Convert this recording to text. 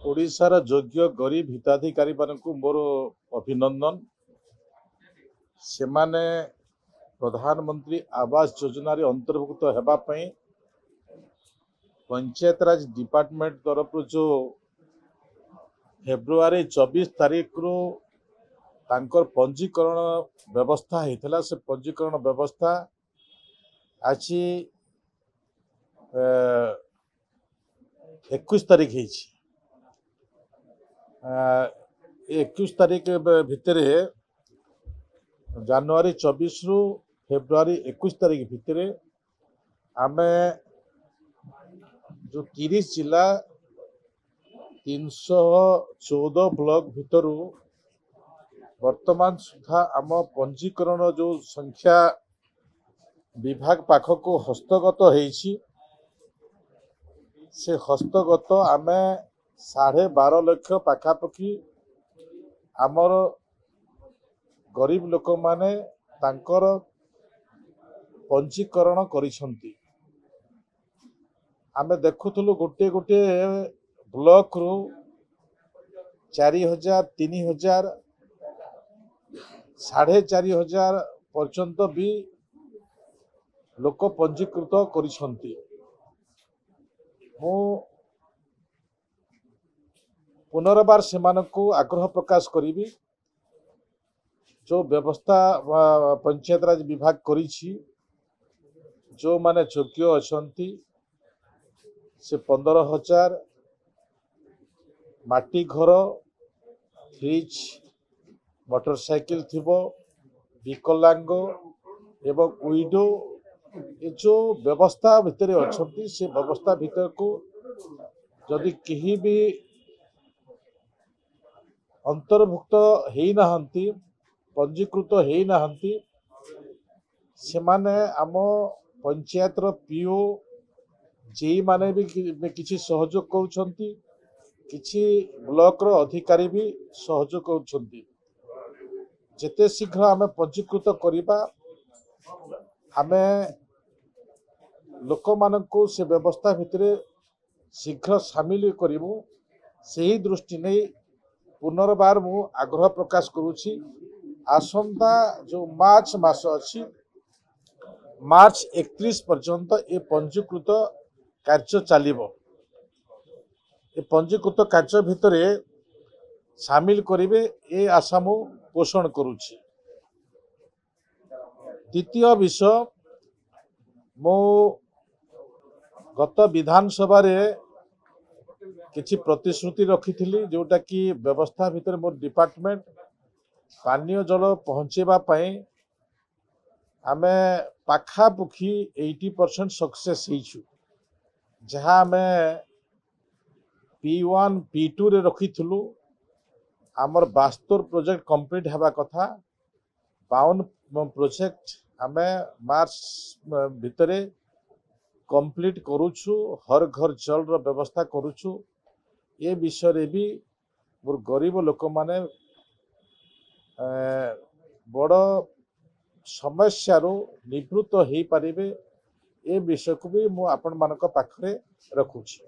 ओडिशार योग्य गरीब हिताधिकारी मानक मोर अभिनंदन से माने प्रधानमंत्री आवास योजना अंतर्भुक्त होगापी पंचायत राज डिपार्टमेंट तरफ जो फेब्रुआरी 24 तारीख रु तांकर पंजीकरण व्यवस्था होता से पंजीकरण व्यवस्था आज 21 तारीख है 21 तारीख भितर जनवरी 24 रु फेब्रुआरी 21 तारीख भितर आम जो 30 जिला 314 ब्लॉक भितर वर्तमान सुधा आम पंजीकरण जो संख्या विभाग पाखक हस्तगत होइछि से हस्तगत आम 12.5 लाख पाखापाखि आमर गरीब लोक माने तांकर पंजीकरण करिसंती। आमे देखुथुलु गोटे गोटे ब्लॉक रु 4000 3000 4500 पर्यंत भी लोक पंजीकृत करिसंती। मु पुनर्बार से आग्रह प्रकाश करी जो व्यवस्था पंचायत राज विभाग करिछि जो माने योग्य अछंती से 15,000 माटी घर फ्रिज मोटरसाइकिल थिबो विकलांग एवं विडो ये जो व्यवस्था भितर अछंती से व्यवस्था भितर को जदि कहीं भी अंतर्भुक्त हेई नाहंती पंजीकृत हेई नाहंती से माने आम पंचायत पीओ जे माने भी किसी सहयोग करुछंती किसी ब्लॉक रो अधिकारी भी सहयोग करुछंती। जेते शीघ्र आम पंजीकृत करिबा आमे लोक मानकु से व्यवस्था भितर शीघ्र सामिल करिवु सही दृष्टि नहीं पुनर्बार मु आग्रह प्रकाश करुछि। आसंता जो मार्च मास अच्छी मार्च 31 पर्यंत ये पंजीकृत कार्य चलिबो। ये पंजीकृत कार्य भितर सामिल करिवे ये आशा मु पोषण करुछि। द्वितीय विषय मु गत विधानसभा रे किछि प्रतिश्रुति रखी जोटा कि व्यवस्था भितर मोर डिपार्टमेंट पानीय जल पहुँचेबा पई आमे पाखापुखी 80% सक्सेस होइछु। जहाँ आमे P1 P2 रे रखिथुलु आमर 72 प्रोजेक्ट कंप्लीट हेबा कथा 52 प्रोजेक्ट आमे मार्च भितरे कंप्लीट करूछु। हर घर जल रो व्यवस्था करूछु। ये विषय रे भी मोर गरीब लोक माने बड़ समस्या निवृत्त हो पारे ए विषय को भी मु आपण मानक पाखरे रखुछि।